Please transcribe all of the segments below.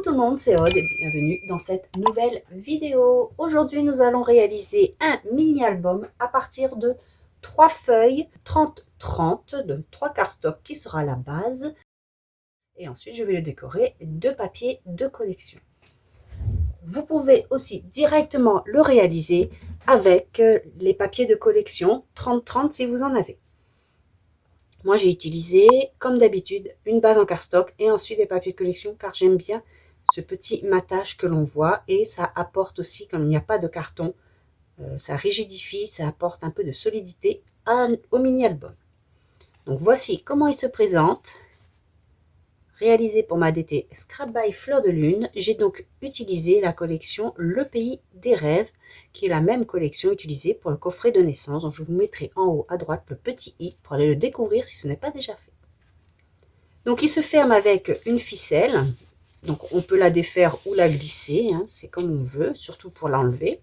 Coucou tout le monde, c'est Aude et bienvenue dans cette nouvelle vidéo. Aujourd'hui, nous allons réaliser un mini-album à partir de 3 feuilles 30-30 de 3 cardstock qui sera la base. Et ensuite, je vais le décorer de papier de collection. Vous pouvez aussi directement le réaliser avec les papiers de collection 30-30 si vous en avez. Moi, j'ai utilisé, comme d'habitude, une base en cardstock et ensuite des papiers de collection car j'aime bien ce petit matage que l'on voit et ça apporte aussi, comme il n'y a pas de carton, ça rigidifie, ça apporte un peu de solidité au mini-album. Donc voici comment il se présente. Réalisé pour ma DT Scrap by Fleur de Lune, j'ai donc utilisé la collection Le Pays des Rêves, qui est la même collection utilisée pour le coffret de naissance. Donc je vous mettrai en haut à droite le petit i pour aller le découvrir si ce n'est pas déjà fait. Donc il se ferme avec une ficelle. Donc on peut la défaire ou la glisser, hein, c'est comme on veut, surtout pour l'enlever.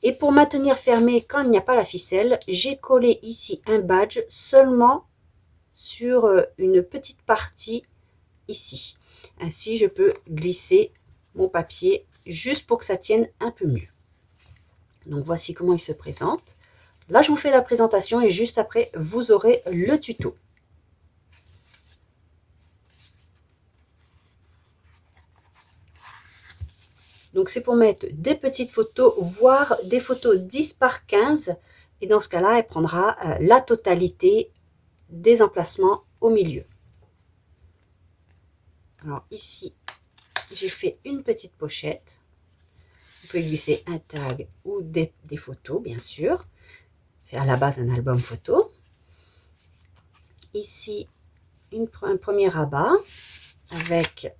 Et pour maintenir fermé quand il n'y a pas la ficelle, j'ai collé ici un badge seulement sur une petite partie ici. Ainsi, je peux glisser mon papier juste pour que ça tienne un peu mieux. Donc voici comment il se présente. Là, je vous fais la présentation et juste après, vous aurez le tuto. Donc c'est pour mettre des petites photos, voire des photos 10 par 15. Et dans ce cas-là, elle prendra la totalité des emplacements au milieu. Alors ici, j'ai fait une petite pochette. Vous pouvez glisser un tag ou des photos, bien sûr. C'est à la base un album photo. Ici, un premier rabat avec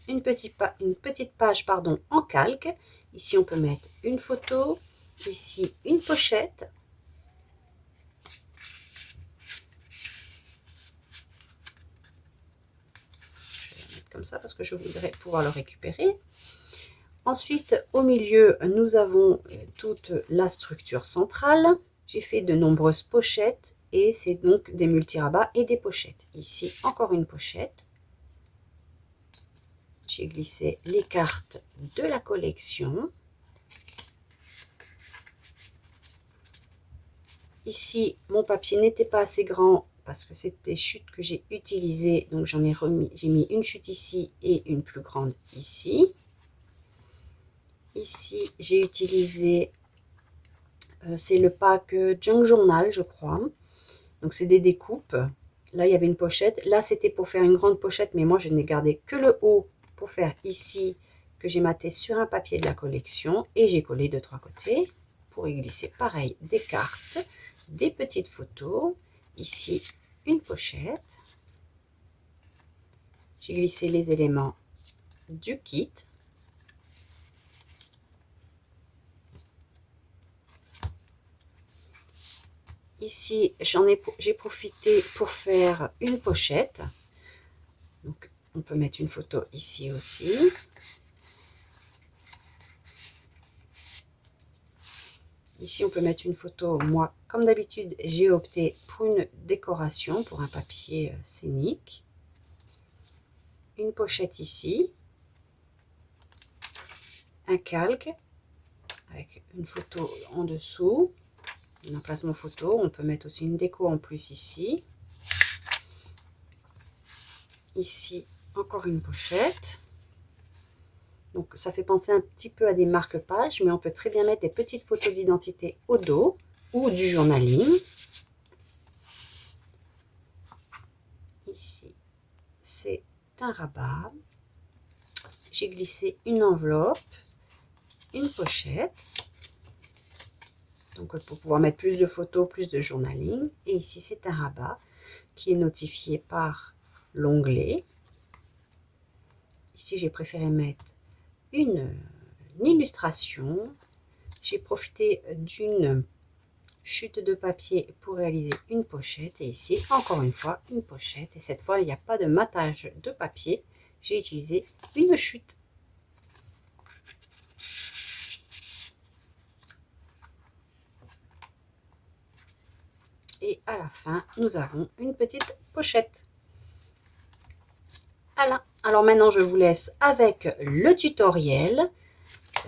une petite page en calque. Ici, on peut mettre une photo. Ici, une pochette. Je vais la mettre comme ça parce que je voudrais pouvoir le récupérer. Ensuite, au milieu, nous avons toute la structure centrale. J'ai fait de nombreuses pochettes et c'est donc des multirabats et des pochettes. Ici, encore une pochette. J'ai glissé les cartes de la collection. Ici, mon papier n'était pas assez grand parce que c'est des chutes que j'ai utilisées. Donc, j'ai mis une chute ici et une plus grande ici. Ici, j'ai utilisé, c'est le pack Junk Journal, je crois. Donc, c'est des découpes. Là, il y avait une pochette. Là, c'était pour faire une grande pochette, mais moi, je n'ai gardé que le haut pour faire ici, que j'ai maté sur un papier de la collection. Et j'ai collé de 3 côtés pour y glisser, pareil, des cartes, des petites photos. Ici, une pochette. J'ai glissé les éléments du kit. Ici, j'ai profité pour faire une pochette. Donc, on peut mettre une photo ici aussi. Ici, on peut mettre une photo. Moi, comme d'habitude, j'ai opté pour une décoration, pour un papier scénique. Une pochette ici. Un calque avec une photo en dessous. Un emplacement photo. On peut mettre aussi une déco en plus ici. Ici, encore une pochette. Donc, ça fait penser un petit peu à des marque-pages, mais on peut très bien mettre des petites photos d'identité au dos ou du journaling. Ici, c'est un rabat. J'ai glissé une enveloppe, une pochette. Donc, pour pouvoir mettre plus de photos, plus de journaling. Et ici, c'est un rabat qui est notifié par l'onglet. Ici, j'ai préféré mettre une illustration. J'ai profité d'une chute de papier pour réaliser une pochette. Et ici, encore une fois, une pochette. Et cette fois, il n'y a pas de matage de papier. J'ai utilisé une chute. Et à la fin, nous avons une petite pochette. Voilà. Alors maintenant, je vous laisse avec le tutoriel.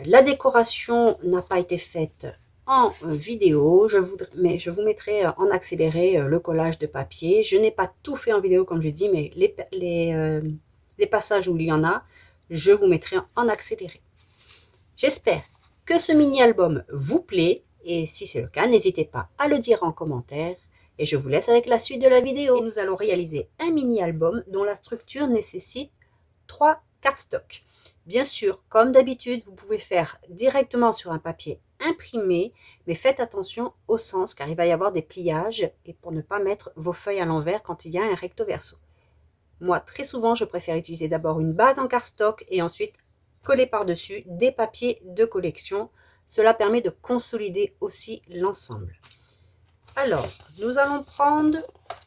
La décoration n'a pas été faite en vidéo, mais je vous mettrai en accéléré le collage de papier. Je n'ai pas tout fait en vidéo comme je dis, mais les passages où il y en a, je vous mettrai en accéléré. J'espère que ce mini-album vous plaît et si c'est le cas, n'hésitez pas à le dire en commentaire. Et je vous laisse avec la suite de la vidéo. Et nous allons réaliser un mini-album dont la structure nécessite 3 cardstocks. Bien sûr, comme d'habitude, vous pouvez faire directement sur un papier imprimé, mais faites attention au sens car il va y avoir des pliages et pour ne pas mettre vos feuilles à l'envers quand il y a un recto verso. Moi, très souvent, je préfère utiliser d'abord une base en cardstock et ensuite coller par-dessus des papiers de collection. Cela permet de consolider aussi l'ensemble. Alors, nous allons prendre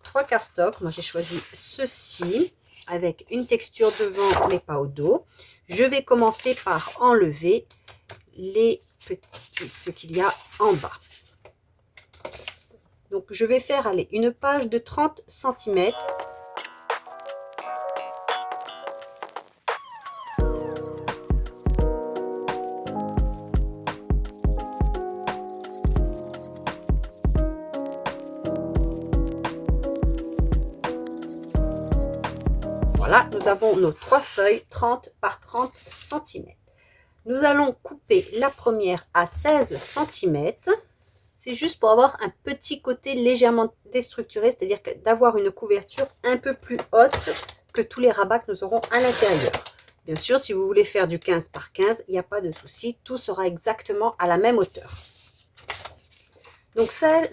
3 cardstocks. Moi, j'ai choisi ceci avec une texture devant mais pas au dos. Je vais commencer par enlever ce qu'il y a en bas. Donc, je vais faire une page de 30 cm. Voilà, nous avons nos 3 feuilles 30 par 30 cm. Nous allons couper la première à 16 cm. C'est juste pour avoir un petit côté légèrement déstructuré, c'est-à-dire d'avoir une couverture un peu plus haute que tous les rabats que nous aurons à l'intérieur. Bien sûr, si vous voulez faire du 15 par 15, il n'y a pas de souci, tout sera exactement à la même hauteur. Donc celle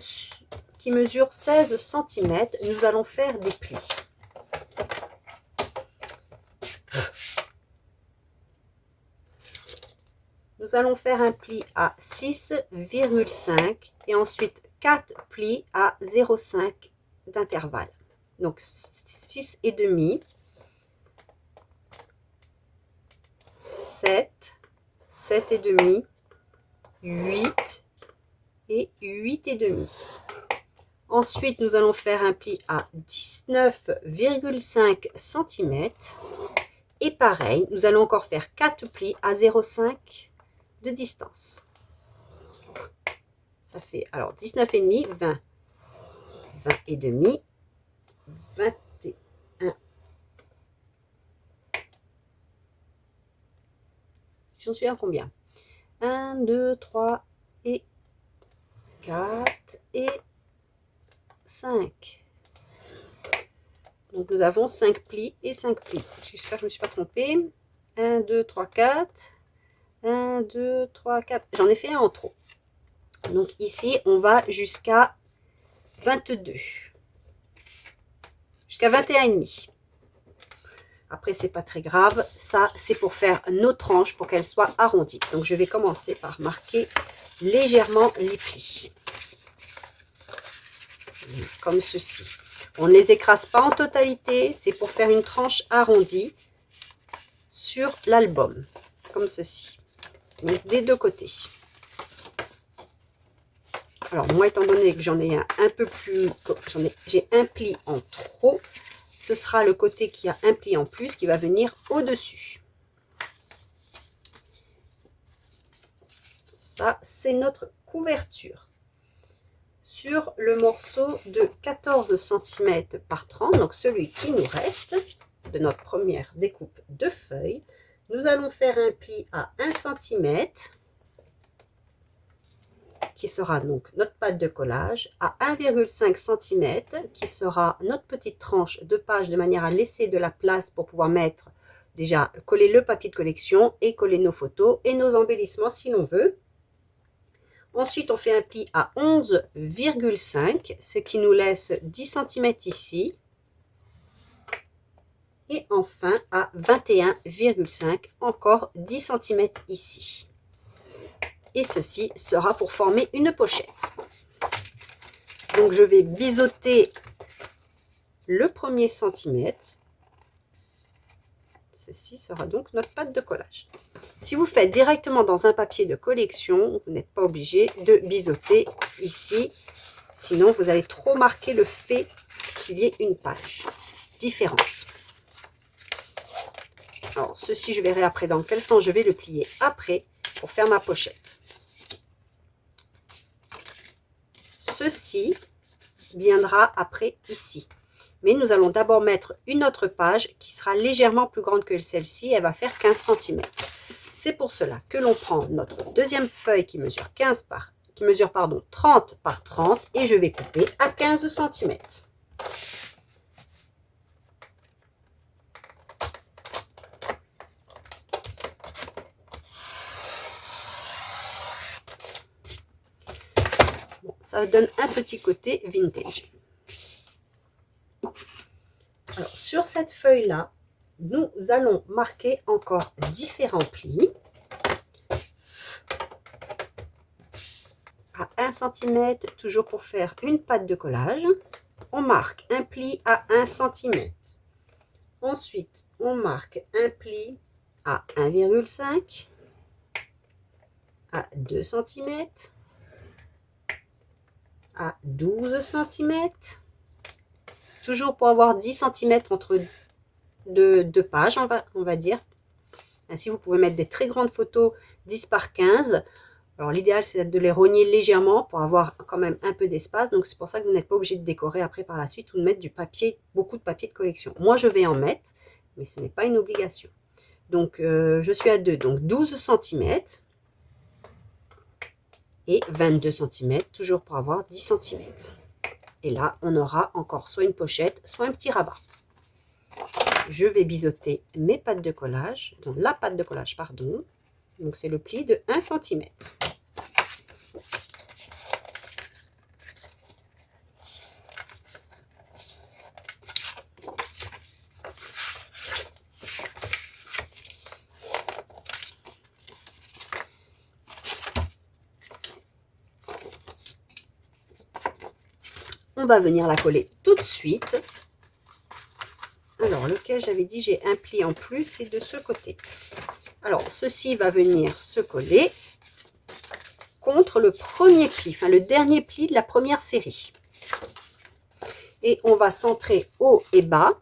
qui mesure 16 cm, nous allons faire des plis. Nous allons faire un pli à 6,5 et ensuite 4 plis à 0,5 d'intervalle. Donc 6,5, 7, 7,5, 8 et 8,5. Ensuite, nous allons faire un pli à 19,5 cm. Et pareil, nous allons encore faire 4 plis à 0,5 de distance. Ça fait alors 19,5, 20, 20,5, 21. J'en suis à combien? 1, 2, 3 et 4 et 5. Donc nous avons 5 plis et 5 plis. J'espère que je ne me suis pas trompée. 1, 2, 3, 4. 1, 2, 3, 4. J'en ai fait un en trop. Donc ici, on va jusqu'à 22. Jusqu'à 21,5. Après, c'est pas très grave. Ça, c'est pour faire nos tranches pour qu'elles soient arrondies. Donc je vais commencer par marquer légèrement les plis. Comme ceci. On ne les écrase pas en totalité. C'est pour faire une tranche arrondie sur l'album. Comme ceci. Donc des deux côtés. Alors moi, étant donné que j'en ai un peu plus, j'ai un pli en trop, ce sera le côté qui a un pli en plus qui va venir au-dessus. Ça, c'est notre couverture. Sur le morceau de 14 cm par 30, donc celui qui nous reste de notre première découpe de feuilles, nous allons faire un pli à 1 cm qui sera donc notre pâte de collage, à 1,5 cm qui sera notre petite tranche de page de manière à laisser de la place pour pouvoir mettre déjà coller le papier de collection et coller nos photos et nos embellissements si l'on veut. Ensuite, on fait un pli à 11,5, ce qui nous laisse 10 cm ici. Et enfin, à 21,5, encore 10 cm ici. Et ceci sera pour former une pochette. Donc, je vais biseauter le premier centimètre. Ceci sera donc notre pâte de collage. Si vous faites directement dans un papier de collection, vous n'êtes pas obligé de biseauter ici. Sinon, vous allez trop marquer le fait qu'il y ait une page différente. Alors, ceci, je verrai après dans quel sens je vais le plier après pour faire ma pochette. Ceci viendra après ici. Mais nous allons d'abord mettre une autre page qui sera légèrement plus grande que celle-ci. Elle va faire 15 cm. C'est pour cela que l'on prend notre deuxième feuille qui mesure 30 par 30 et je vais couper à 15 cm. Bon, ça donne un petit côté vintage. Alors, sur cette feuille-là, nous allons marquer encore différents plis. À 1 cm, toujours pour faire une patte de collage. On marque un pli à 1 cm. Ensuite, on marque un pli à 1,5, à 2 cm, à 12 cm. Toujours pour avoir 10 cm entre deux pages, on va dire. Ainsi, vous pouvez mettre des très grandes photos 10 par 15. Alors, l'idéal, c'est de les rogner légèrement pour avoir quand même un peu d'espace. Donc, c'est pour ça que vous n'êtes pas obligé de décorer après par la suite ou de mettre du papier, beaucoup de papier de collection. Moi, je vais en mettre, mais ce n'est pas une obligation. Donc, je suis à 2, donc 12 cm et 22 cm, toujours pour avoir 10 cm. Et là, on aura encore soit une pochette, soit un petit rabat. Je vais biseauter mes pattes de collage, donc la patte de collage, pardon. Donc, c'est le pli de 1 cm. On va venir la coller tout de suite. Alors, lequel j'avais dit j'ai un pli en plus, c'est de ce côté. Alors, ceci va venir se coller contre le premier pli, enfin le dernier pli de la première série. Et on va centrer haut et bas,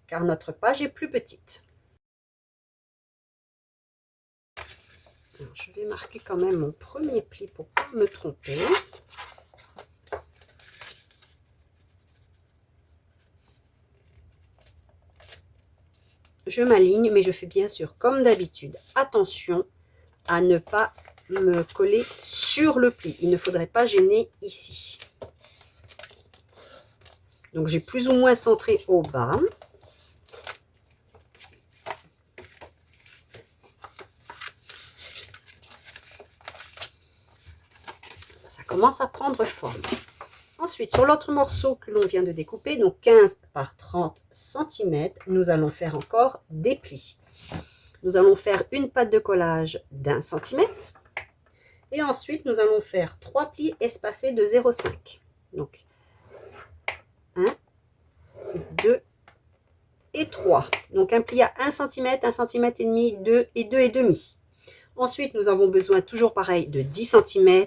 car notre page est plus petite. Alors, je vais marquer quand même mon premier pli pour ne pas me tromper. Je m'aligne, mais je fais bien sûr, comme d'habitude, attention à ne pas me coller sur le pli. Il ne faudrait pas gêner ici. Donc, j'ai plus ou moins centré au bas. Ça commence à prendre forme. Ensuite, sur l'autre morceau que l'on vient de découper, donc 15 par 30 cm, nous allons faire encore des plis. Nous allons faire une patte de collage d'1 cm. Et ensuite, nous allons faire 3 plis espacés de 0,5. Donc, 1, 2 et 3. Donc, un pli à 1 cm, 1 cm et demi, 2 et 2 et demi. Ensuite, nous avons besoin, toujours pareil, de 10 cm,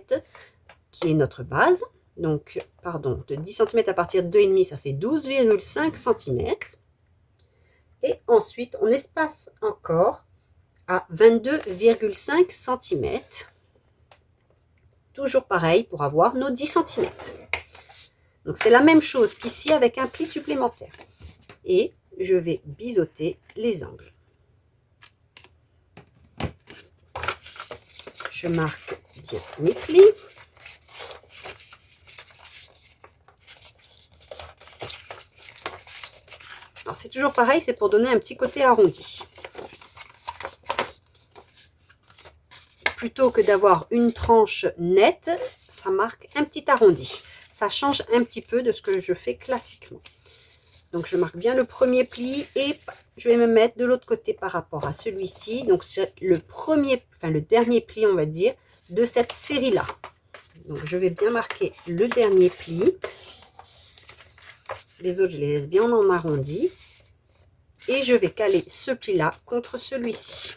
qui est notre base. Donc, pardon, de 10 cm à partir de 2,5, ça fait 12,5 cm. Et ensuite, on espace encore à 22,5 cm. Toujours pareil pour avoir nos 10 cm. Donc, c'est la même chose qu'ici avec un pli supplémentaire. Et je vais biseauter les angles. Je marque bien mes plis. Alors, c'est toujours pareil, c'est pour donner un petit côté arrondi. Plutôt que d'avoir une tranche nette, ça marque un petit arrondi. Ça change un petit peu de ce que je fais classiquement. Donc, je marque bien le premier pli et je vais me mettre de l'autre côté par rapport à celui-ci. Donc, c'est le premier, enfin le dernier pli, on va dire, de cette série-là. Donc, je vais bien marquer le dernier pli. Les autres, je les laisse bien en arrondi. Et je vais caler ce pli-là contre celui-ci.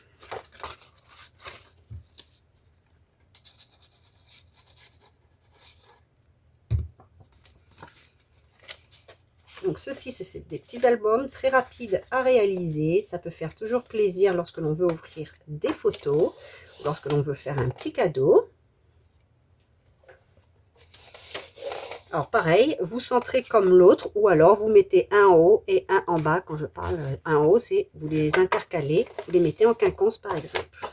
Donc ceci, c'est des petits albums très rapides à réaliser. Ça peut faire toujours plaisir lorsque l'on veut offrir des photos, lorsque l'on veut faire un petit cadeau. Alors pareil, vous centrez comme l'autre ou alors vous mettez un en haut et un en bas. Quand je parle un en haut, c'est vous les intercalez, vous les mettez en quinconce par exemple.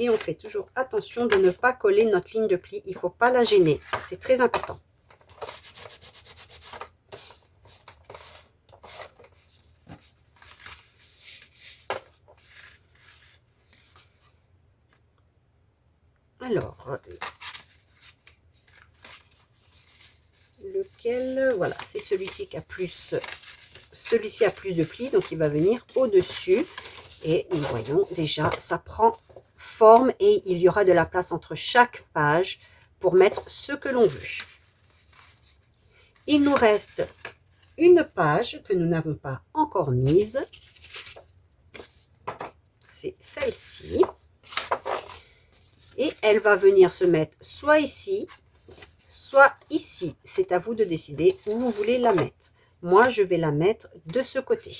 Et on fait toujours attention de ne pas coller notre ligne de pli. Il ne faut pas la gêner. C'est très important. Alors, lequel? Voilà, c'est celui-ci qui a plus... Celui-ci a plus de plis, donc il va venir au-dessus. Et nous voyons déjà, ça prend forme et il y aura de la place entre chaque page pour mettre ce que l'on veut. Il nous reste une page que nous n'avons pas encore mise. C'est celle-ci. Et elle va venir se mettre soit ici, soit ici. C'est à vous de décider où vous voulez la mettre. Moi, je vais la mettre de ce côté.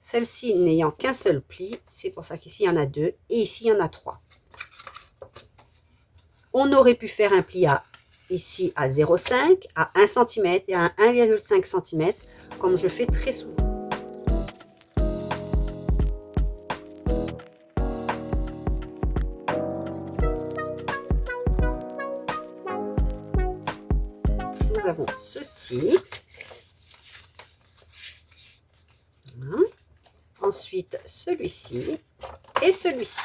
Celle-ci n'ayant qu'un seul pli, c'est pour ça qu'ici il y en a deux et ici il y en a trois. On aurait pu faire un pli ici à 0,5, à 1 cm et à 1,5 cm, comme je fais très souvent. Nous avons ceci. Voilà. Ensuite, celui-ci et celui-ci.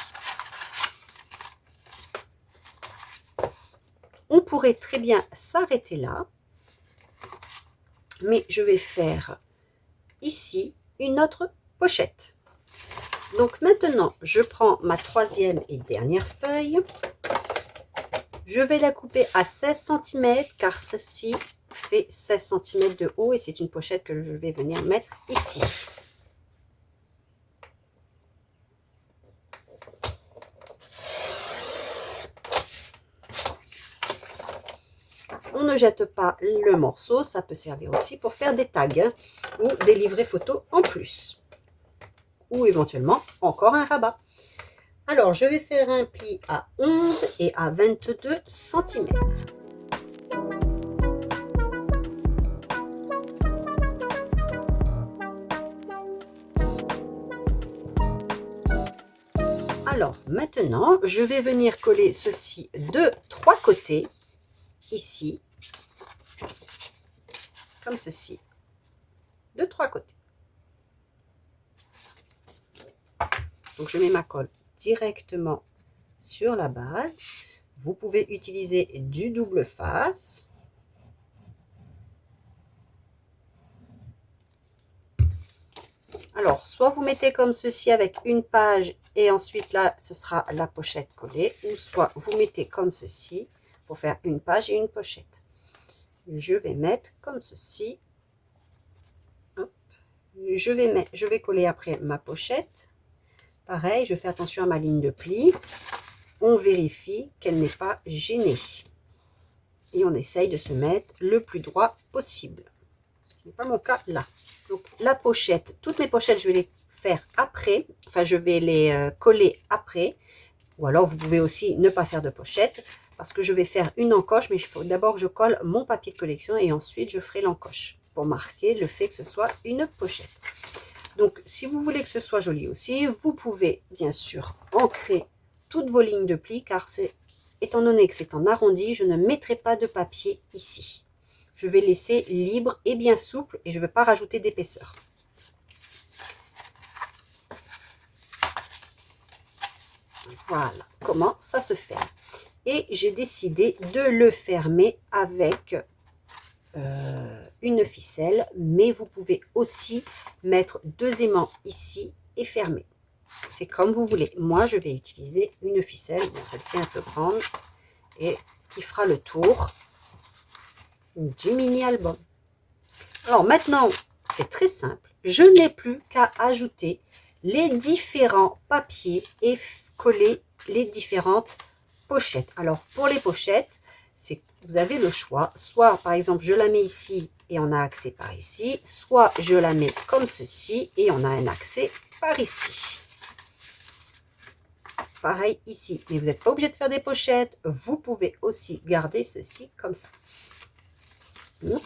On pourrait très bien s'arrêter là, mais je vais faire ici une autre pochette. Donc maintenant, je prends ma troisième et dernière feuille. Je vais la couper à 16 cm car ceci fait 16 cm de haut et c'est une pochette que je vais venir mettre ici. On ne jette pas le morceau, ça peut servir aussi pour faire des tags ou des livrets photos en plus. Ou éventuellement encore un rabat. Alors je vais faire un pli à 11 et à 22 cm. Alors maintenant, je vais venir coller ceci de 3 côtés, ici, comme ceci, de 3 côtés. Donc je mets ma colle directement sur la base. Vous pouvez utiliser du double face. Alors, soit vous mettez comme ceci avec une page et ensuite là, ce sera la pochette collée, ou soit vous mettez comme ceci pour faire une page et une pochette. Je vais mettre comme ceci. Hop. Je vais coller après ma pochette. Pareil, je fais attention à ma ligne de pli. On vérifie qu'elle n'est pas gênée. Et on essaye de se mettre le plus droit possible. Ce qui n'est pas mon cas là. Donc la pochette, toutes mes pochettes, je vais les faire après. Enfin, je vais les coller après. Ou alors, vous pouvez aussi ne pas faire de pochette. Parce que je vais faire une encoche. Mais il faut d'abord que je colle mon papier de collection. Et ensuite, je ferai l'encoche. Pour marquer le fait que ce soit une pochette. Donc, si vous voulez que ce soit joli aussi, vous pouvez bien sûr ancrer toutes vos lignes de pli. Car étant donné que c'est en arrondi, je ne mettrai pas de papier ici. Je vais laisser libre et bien souple et je ne vais pas rajouter d'épaisseur. Voilà comment ça se ferme. Et j'ai décidé de le fermer avec une ficelle. Mais vous pouvez aussi mettre 2 aimants ici et fermer. C'est comme vous voulez. Moi, je vais utiliser une ficelle. Bon, celle-ci est un peu grande et qui fera le tour du mini album. Alors maintenant, c'est très simple. Je n'ai plus qu'à ajouter les différents papiers et coller les différentes pochettes. Alors pour les pochettes, c'est vous avez le choix. Soit, par exemple, je la mets ici et on a accès par ici. Soit je la mets comme ceci et on a un accès par ici. Pareil ici. Mais vous n'êtes pas obligé de faire des pochettes. Vous pouvez aussi garder ceci comme ça. Hop.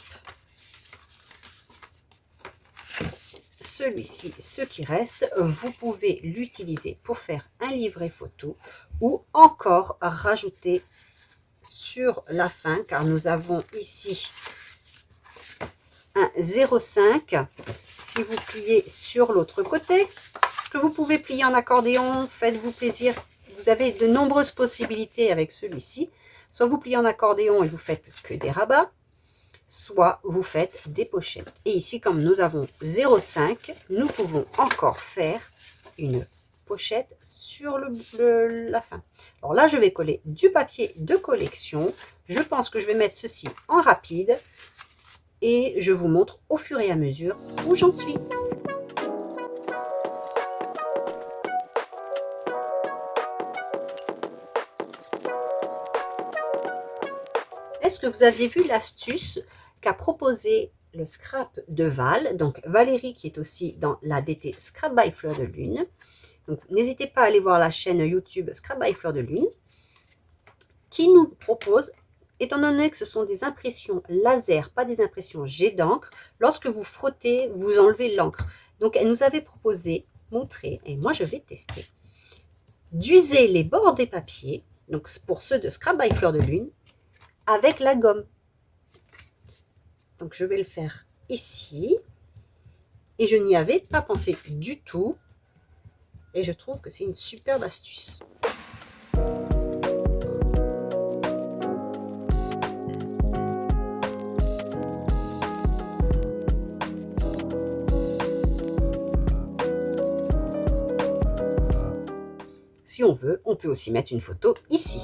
Celui-ci, ce qui reste, vous pouvez l'utiliser pour faire un livret photo ou encore rajouter sur la fin, car nous avons ici un 0,5. Si vous pliez sur l'autre côté, ce que vous pouvez plier en accordéon, faites-vous plaisir. Vous avez de nombreuses possibilités avec celui-ci. Soit vous pliez en accordéon et vous faites que des rabats, soit vous faites des pochettes. Et ici, comme nous avons 0,5, nous pouvons encore faire une pochette sur la fin. Alors là, je vais coller du papier de collection. Je pense que je vais mettre ceci en rapide et je vous montre au fur et à mesure où j'en suis. Est-ce que vous aviez vu l'astuce qu'a proposé le scrap de Val, donc Valérie qui est aussi dans la DT Scrap by Fleur de Lune. Donc n'hésitez pas à aller voir la chaîne YouTube Scrap by Fleur de Lune, qui nous propose, étant donné que ce sont des impressions laser, pas des impressions jet d'encre, lorsque vous frottez, vous enlevez l'encre. Donc elle nous avait proposé, montré, et moi je vais tester, d'user les bords des papiers, donc pour ceux de Scrap by Fleur de Lune, avec la gomme. Donc je vais le faire ici. Et je n'y avais pas pensé du tout. Et je trouve que c'est une superbe astuce. Si on veut, on peut aussi mettre une photo ici.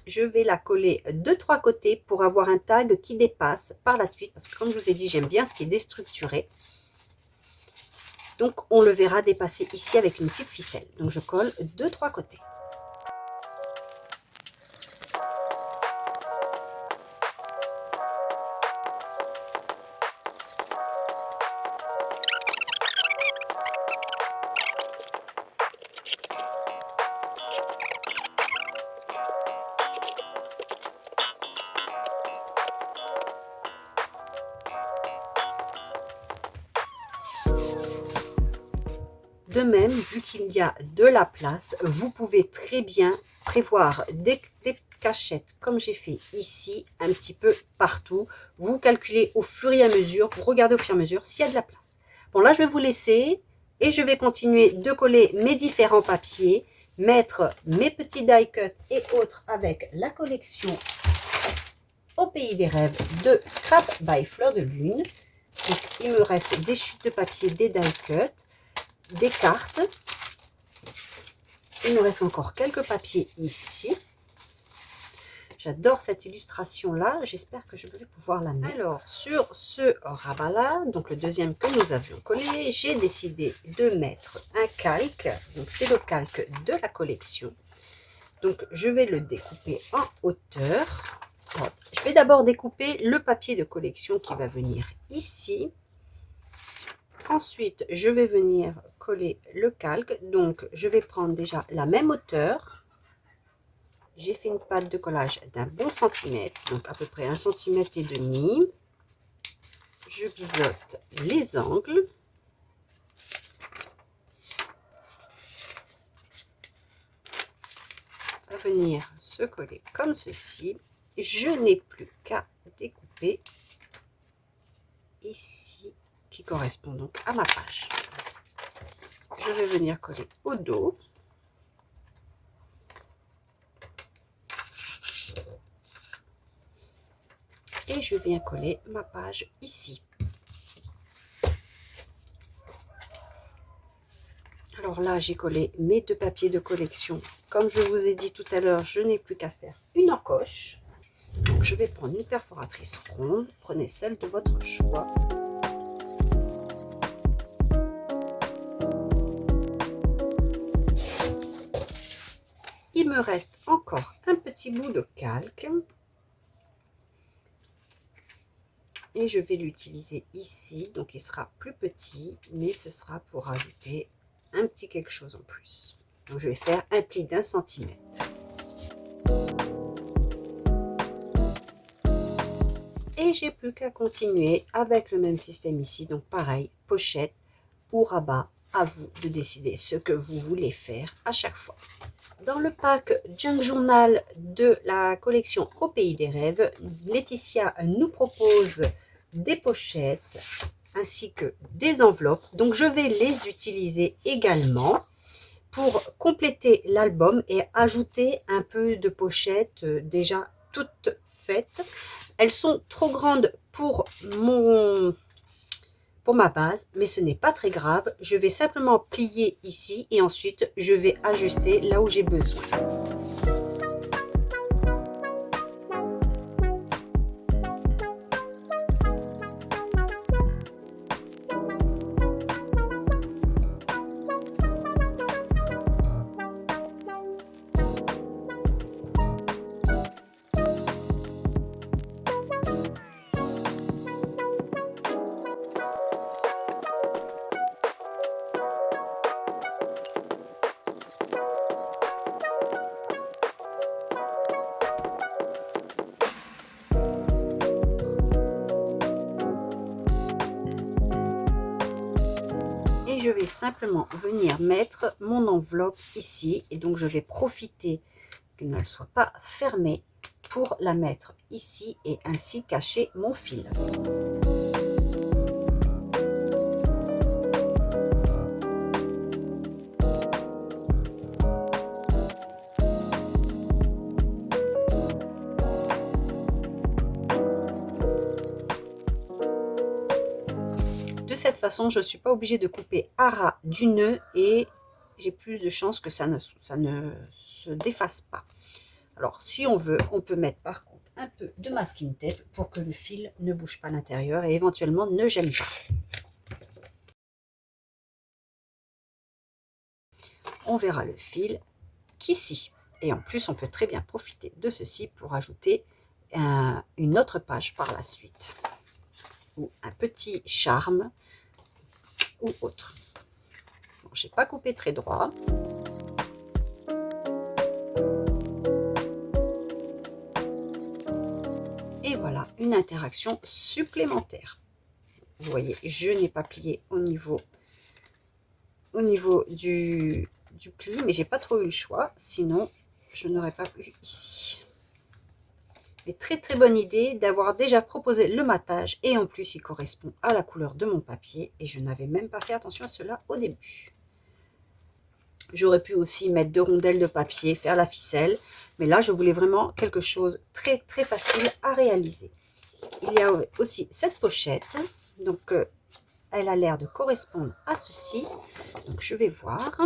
Je vais la coller de 3 côtés pour avoir un tag qui dépasse par la suite. Parce que comme je vous ai dit, j'aime bien ce qui est déstructuré. Donc on le verra dépasser ici avec une petite ficelle. Donc je colle de 3 côtés. De même, vu qu'il y a de la place, vous pouvez très bien prévoir des cachettes comme j'ai fait ici, un petit peu partout. Vous calculez au fur et à mesure, vous regardez au fur et à mesure s'il y a de la place. Bon, là, je vais vous laisser et je vais continuer de coller mes différents papiers, mettre mes petits die cut et autres avec la collection Au pays des rêves de Scrap by Fleur de Lune. Donc, il me reste des chutes de papier, des die cut, des cartes. Il me reste encore quelques papiers ici. J'adore cette illustration là, j'espère que je vais pouvoir la mettre. Alors sur ce rabat là, donc le deuxième que nous avions collé, j'ai décidé de mettre un calque. Donc c'est le calque de la collection. Donc je vais le découper en hauteur. Alors, je vais d'abord découper le papier de collection qui va venir ici. Ensuite, je vais venir coller le calque. Donc, je vais prendre déjà la même hauteur. J'ai fait une pâte de collage d'un bon centimètre, donc à peu près 1,5 cm. Je biseaute les angles. À venir se coller comme ceci. Je n'ai plus qu'à découper ici, qui correspond donc à ma page. Je vais venir coller au dos. Et je viens coller ma page ici. Alors là, j'ai collé mes deux papiers de collection. Comme je vous ai dit tout à l'heure, je n'ai plus qu'à faire une encoche. Donc, je vais prendre une perforatrice ronde, prenez celle de votre choix. Il me reste encore un petit bout de calque et je vais l'utiliser ici, donc il sera plus petit, mais ce sera pour ajouter un petit quelque chose en plus. Donc je vais faire un pli d'1 centimètre. Et j'ai plus qu'à continuer avec le même système ici, donc pareil, pochette ou rabat, à vous de décider ce que vous voulez faire à chaque fois. Dans le pack Junk Journal de la collection Au Pays des Rêves, Laetitia nous propose des pochettes ainsi que des enveloppes. Donc je vais les utiliser également pour compléter l'album et ajouter un peu de pochettes déjà toutes faites. Elles sont trop grandes pour ma base, mais ce n'est pas très grave. Je vais simplement plier ici et ensuite je vais ajuster là où j'ai besoin. Et je vais simplement venir mettre mon enveloppe ici et donc je vais profiter qu'elle ne soit pas fermée pour la mettre ici et ainsi cacher mon fil. De cette façon, je ne suis pas obligée de couper à ras du nœud et j'ai plus de chances que ça ne se défasse pas. Alors, si on veut, on peut mettre par contre un peu de masking tape pour que le fil ne bouge pas à l'intérieur et éventuellement ne gêne pas. On verra le fil qu'ici. Et en plus, on peut très bien profiter de ceci pour ajouter une autre page par la suite. Ou un petit charme ou autre. Bon, je n'ai pas coupé très droit. Et voilà, une interaction supplémentaire. Vous voyez, je n'ai pas plié au niveau du pli, mais j'ai pas trop eu le choix, sinon je n'aurais pas pu ici. Mais très très bonne idée d'avoir déjà proposé le matage et en plus il correspond à la couleur de mon papier et je n'avais même pas fait attention à cela au début. J'aurais pu aussi mettre 2 rondelles de papier, faire la ficelle, mais là je voulais vraiment quelque chose très très facile à réaliser. Il y a aussi cette pochette, donc elle a l'air de correspondre à ceci, donc je vais voir.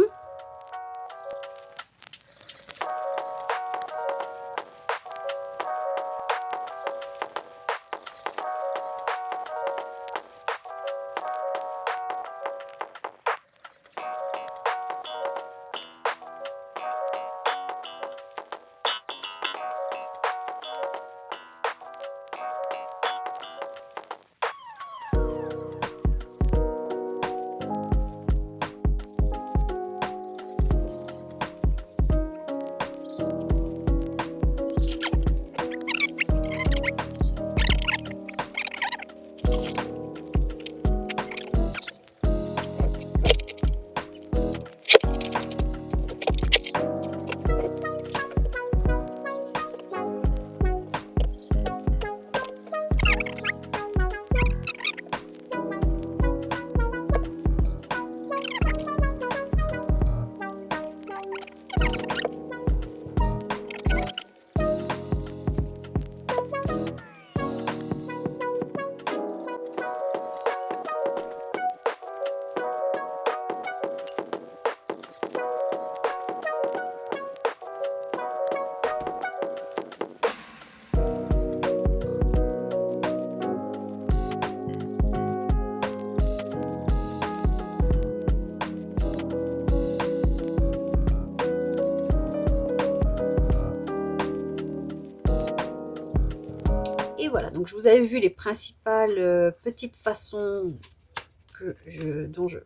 donc je vous avais vu les principales petites façons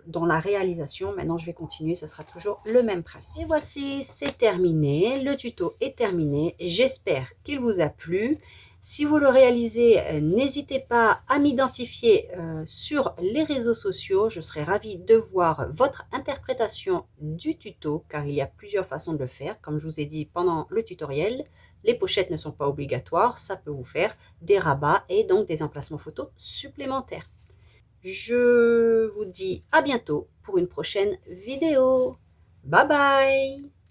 dans la réalisation. Maintenant, je vais continuer, ce sera toujours le même principe. Et voici, c'est terminé. Le tuto est terminé. J'espère qu'il vous a plu. Si vous le réalisez, n'hésitez pas à m'identifier sur les réseaux sociaux. Je serai ravie de voir votre interprétation du tuto, car il y a plusieurs façons de le faire. Comme je vous ai dit pendant le tutoriel, les pochettes ne sont pas obligatoires. Ça peut vous faire des rabats et donc des emplacements photos supplémentaires. Je vous dis à bientôt pour une prochaine vidéo. Bye bye!